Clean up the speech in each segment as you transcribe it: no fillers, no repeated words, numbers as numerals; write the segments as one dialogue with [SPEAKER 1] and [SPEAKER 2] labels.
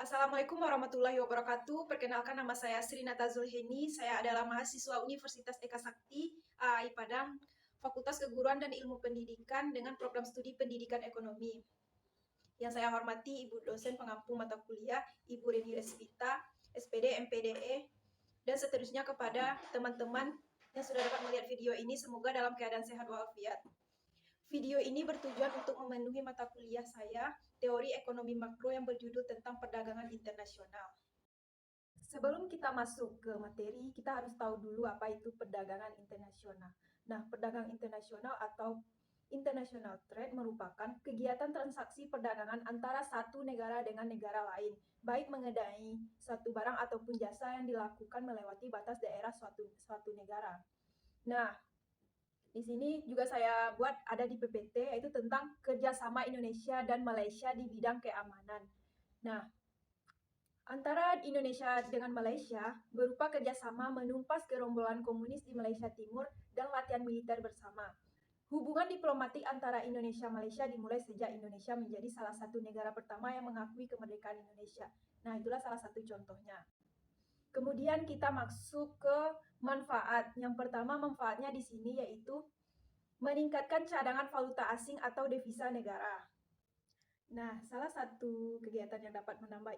[SPEAKER 1] Assalamualaikum warahmatullahi wabarakatuh. Perkenalkan, nama saya Sri Nata Zulheni. Saya adalah mahasiswa Universitas Eka Sakti, AI Padang, Fakultas Keguruan dan Ilmu Pendidikan dengan program studi Pendidikan Ekonomi. Yang saya hormati Ibu dosen pengampu mata kuliah, Ibu Reni Resvita, SPD, MPDE, dan seterusnya kepada teman-teman yang sudah dapat melihat video ini. Semoga dalam keadaan sehat walafiat. Video ini bertujuan untuk memenuhi mata kuliah saya, Teori Ekonomi Makro yang berjudul tentang perdagangan internasional. Sebelum kita masuk ke materi, kita harus tahu dulu apa itu perdagangan internasional. Nah, perdagangan internasional atau international trade merupakan kegiatan transaksi perdagangan antara satu negara dengan negara lain, baik mengenai suatu barang ataupun jasa yang dilakukan melewati batas daerah suatu negara. Nah, di sini juga saya buat ada di PPT, yaitu tentang kerjasama Indonesia dan Malaysia di bidang keamanan. Nah, antara Indonesia dengan Malaysia berupa kerjasama menumpas gerombolan komunis di Malaysia Timur dan latihan militer bersama. Hubungan diplomatik antara Indonesia dan Malaysia dimulai sejak Indonesia menjadi salah satu negara pertama yang mengakui kemerdekaan Indonesia. Nah, itulah salah satu contohnya. Kemudian kita masuk ke manfaat. Yang pertama manfaatnya di sini yaitu meningkatkan cadangan valuta asing atau devisa negara. Nah, salah satu kegiatan yang dapat menambah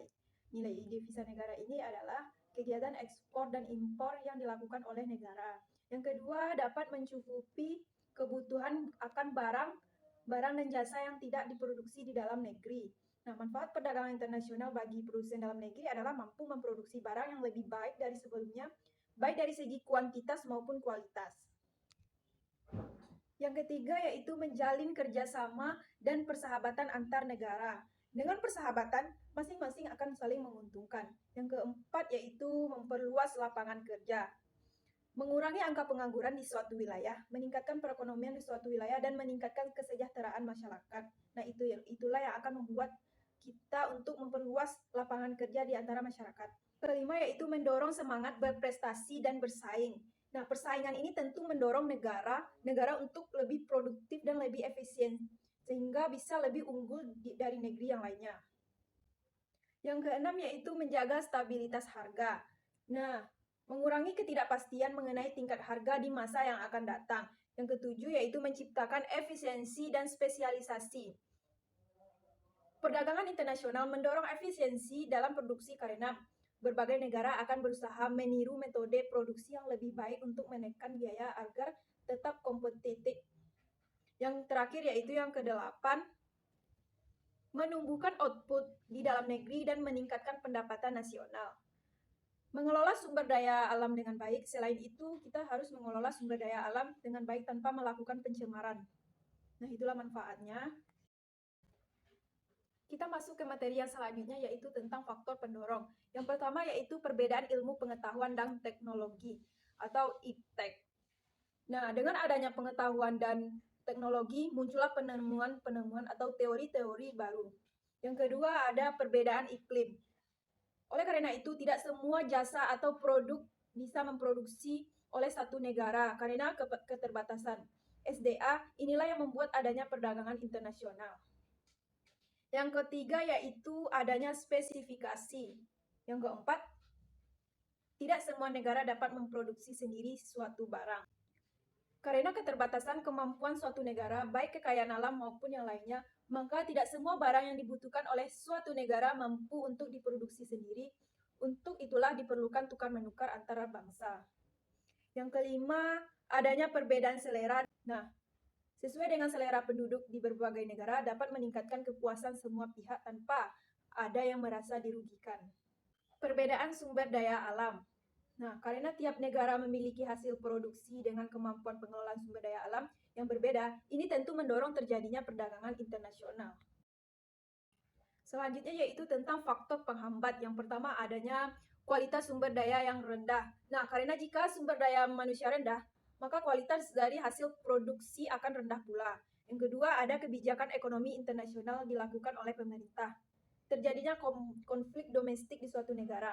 [SPEAKER 1] nilai devisa negara ini adalah kegiatan ekspor dan impor yang dilakukan oleh negara. Yang kedua, dapat mencukupi kebutuhan akan barang dan jasa yang tidak diproduksi di dalam negeri. Nah, manfaat perdagangan internasional bagi produsen dalam negeri adalah mampu memproduksi barang yang lebih baik dari sebelumnya, baik dari segi kuantitas maupun kualitas. Yang ketiga yaitu menjalin kerjasama dan persahabatan antar negara. Dengan persahabatan, masing-masing akan saling menguntungkan. Yang keempat yaitu memperluas lapangan kerja. Mengurangi angka pengangguran di suatu wilayah, meningkatkan perekonomian di suatu wilayah, dan meningkatkan kesejahteraan masyarakat. Nah, itulah yang akan membuat kita untuk memperluas lapangan kerja di antara masyarakat. Kelima yaitu mendorong semangat berprestasi dan bersaing. Nah, persaingan ini tentu mendorong negara untuk lebih produktif dan lebih efisien, sehingga bisa lebih unggul dari negeri yang lainnya. Yang keenam yaitu menjaga stabilitas harga. Nah, mengurangi ketidakpastian mengenai tingkat harga di masa yang akan datang. Yang ketujuh yaitu menciptakan efisiensi dan spesialisasi. Perdagangan internasional mendorong efisiensi dalam produksi karena berbagai negara akan berusaha meniru metode produksi yang lebih baik untuk menekan biaya agar tetap kompetitif. Yang terakhir yaitu yang kedelapan, menumbuhkan output di dalam negeri dan meningkatkan pendapatan nasional. Mengelola sumber daya alam dengan baik, selain itu kita harus mengelola sumber daya alam dengan baik tanpa melakukan pencemaran. Nah, itulah manfaatnya. Kita masuk ke materi yang selanjutnya yaitu tentang faktor pendorong. Yang pertama yaitu perbedaan ilmu pengetahuan dan teknologi atau IPTEK. Nah, dengan adanya pengetahuan dan teknologi muncullah penemuan-penemuan atau teori-teori baru. Yang kedua ada perbedaan iklim. Oleh karena itu tidak semua jasa atau produk bisa memproduksi oleh satu negara karena keterbatasan SDA. Inilah yang membuat adanya perdagangan internasional. Yang ketiga yaitu adanya spesifikasi. Yang keempat, tidak semua negara dapat memproduksi sendiri suatu barang. Karena keterbatasan kemampuan suatu negara, baik kekayaan alam maupun yang lainnya, maka tidak semua barang yang dibutuhkan oleh suatu negara mampu untuk diproduksi sendiri. Untuk itulah diperlukan tukar-menukar antara bangsa. Yang kelima, adanya perbedaan selera. Nah, sesuai dengan selera penduduk di berbagai negara dapat meningkatkan kepuasan semua pihak tanpa ada yang merasa dirugikan. Perbedaan sumber daya alam. Nah, karena tiap negara memiliki hasil produksi dengan kemampuan pengelolaan sumber daya alam yang berbeda, ini tentu mendorong terjadinya perdagangan internasional. Selanjutnya yaitu tentang faktor penghambat. Yang pertama adanya kualitas sumber daya yang rendah. Nah, karena jika sumber daya manusia rendah, maka kualitas dari hasil produksi akan rendah pula. Yang kedua, ada kebijakan ekonomi internasional dilakukan oleh pemerintah. Terjadinya konflik domestik di suatu negara.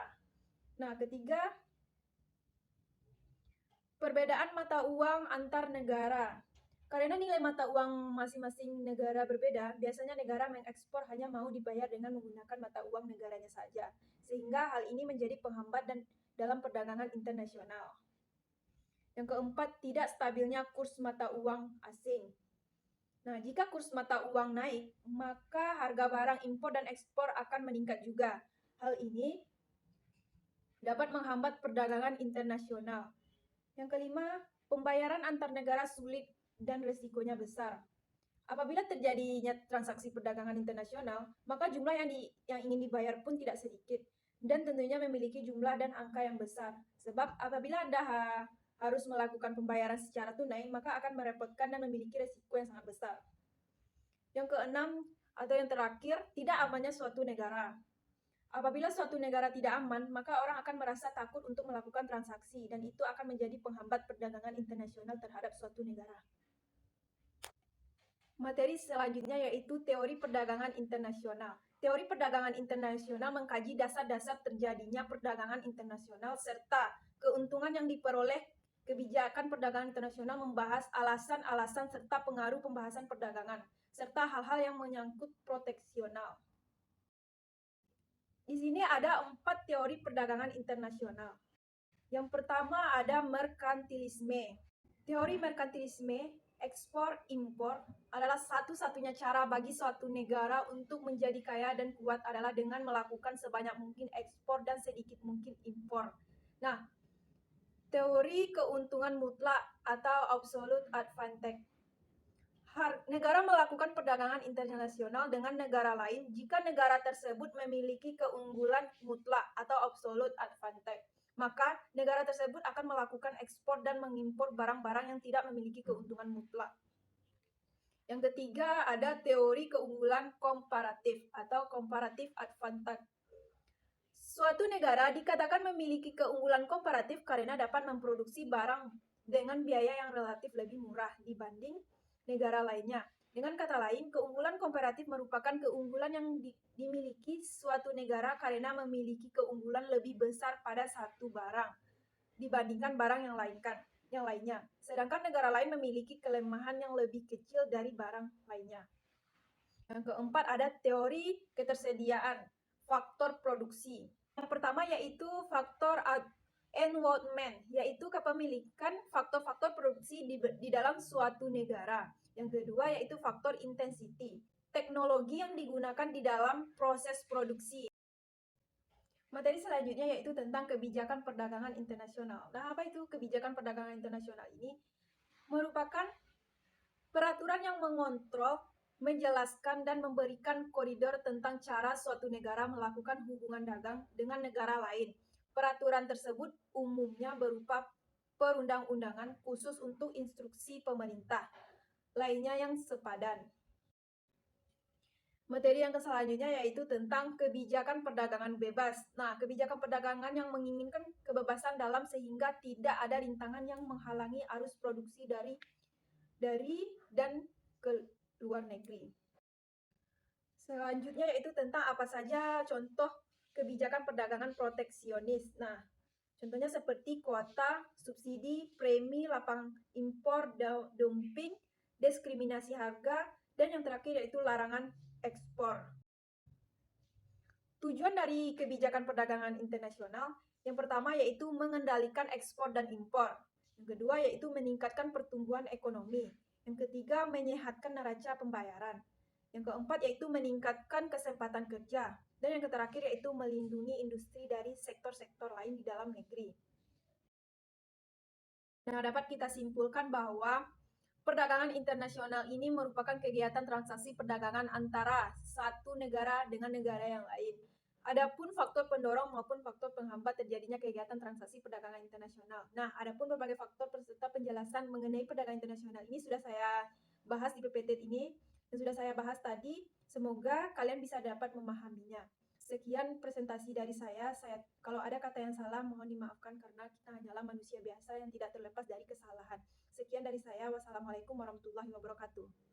[SPEAKER 1] Nah, ketiga, perbedaan mata uang antar negara. Karena nilai mata uang masing-masing negara berbeda, biasanya negara mengekspor hanya mau dibayar dengan menggunakan mata uang negaranya saja. sehingga hal ini menjadi penghambat dalam perdagangan internasional. Yang keempat, tidak stabilnya kurs mata uang asing. Nah, jika kurs mata uang naik, maka harga barang impor dan ekspor akan meningkat juga. Hal ini dapat menghambat perdagangan internasional. Yang kelima, pembayaran antar negara sulit dan risikonya besar. Apabila terjadinya transaksi perdagangan internasional, maka jumlah yang ingin dibayar pun tidak sedikit dan tentunya memiliki jumlah dan angka yang besar. Sebab apabila Anda harus melakukan pembayaran secara tunai, maka akan merepotkan dan memiliki risiko yang sangat besar. Yang keenam atau yang terakhir, tidak amannya suatu negara. Apabila suatu negara tidak aman, maka orang akan merasa takut untuk melakukan transaksi dan itu akan menjadi penghambat perdagangan internasional terhadap suatu negara. Materi selanjutnya yaitu teori perdagangan internasional. Teori perdagangan internasional mengkaji dasar-dasar terjadinya perdagangan internasional serta keuntungan yang diperoleh kebijakan perdagangan internasional, membahas alasan-alasan serta pengaruh pembahasan perdagangan, serta hal-hal yang menyangkut proteksional. Di sini ada 4 teori perdagangan internasional. Yang pertama ada merkantilisme. Teori merkantilisme, ekspor-impor adalah satu-satunya cara bagi suatu negara untuk menjadi kaya dan kuat adalah dengan melakukan sebanyak mungkin ekspor dan sedikit mungkin impor. Nah, teori keuntungan mutlak atau absolute advantage. Negara melakukan perdagangan internasional dengan negara lain jika negara tersebut memiliki keunggulan mutlak atau absolute advantage. Maka negara tersebut akan melakukan ekspor dan mengimpor barang-barang yang tidak memiliki keuntungan mutlak. Yang ketiga ada teori keunggulan komparatif atau comparative advantage. Suatu negara dikatakan memiliki keunggulan komparatif karena dapat memproduksi barang dengan biaya yang relatif lebih murah dibanding negara lainnya. Dengan kata lain, keunggulan komparatif merupakan keunggulan yang dimiliki suatu negara karena memiliki keunggulan lebih besar pada satu barang dibandingkan barang yang lainnya. Sedangkan negara lain memiliki kelemahan yang lebih kecil dari barang lainnya. Yang keempat ada teori ketersediaan faktor produksi. Yang pertama yaitu faktor environment, yaitu kepemilikan faktor-faktor produksi di dalam suatu negara. Yang kedua yaitu faktor intensity, teknologi yang digunakan di dalam proses produksi. Materi selanjutnya yaitu tentang kebijakan perdagangan internasional. Nah, apa itu kebijakan perdagangan internasional ini? Merupakan peraturan yang mengontrol, menjelaskan dan memberikan koridor tentang cara suatu negara melakukan hubungan dagang dengan negara lain. Peraturan tersebut umumnya berupa perundang-undangan khusus untuk instruksi pemerintah lainnya yang sepadan. Materi yang selanjutnya yaitu tentang kebijakan perdagangan bebas. Nah, kebijakan perdagangan yang menginginkan kebebasan dalam sehingga tidak ada rintangan yang menghalangi arus produksi dari dan ke luar negeri. Selanjutnya yaitu tentang apa saja contoh kebijakan perdagangan proteksionis. Nah, contohnya seperti kuota, subsidi, premi, lapangan impor, dumping, diskriminasi harga, dan yang terakhir yaitu larangan ekspor. Tujuan dari kebijakan perdagangan internasional yang pertama yaitu mengendalikan ekspor dan impor. Yang kedua yaitu meningkatkan pertumbuhan ekonomi. Yang ketiga menyehatkan neraca pembayaran. Yang keempat yaitu meningkatkan kesempatan kerja. Dan yang terakhir yaitu melindungi industri dari sektor-sektor lain di dalam negeri. Nah, dapat kita simpulkan bahwa perdagangan internasional ini merupakan kegiatan transaksi perdagangan antara satu negara dengan negara yang lain. Adapun faktor pendorong maupun faktor penghambat terjadinya kegiatan transaksi perdagangan internasional. Nah, adapun berbagai faktor serta penjelasan mengenai perdagangan internasional ini sudah saya bahas di PPT ini dan sudah saya bahas tadi. Semoga kalian bisa dapat memahaminya. Sekian presentasi dari saya. Kalau ada kata yang salah mohon dimaafkan karena kita hanyalah manusia biasa yang tidak terlepas dari kesalahan. Sekian dari saya. Wassalamualaikum warahmatullahi wabarakatuh.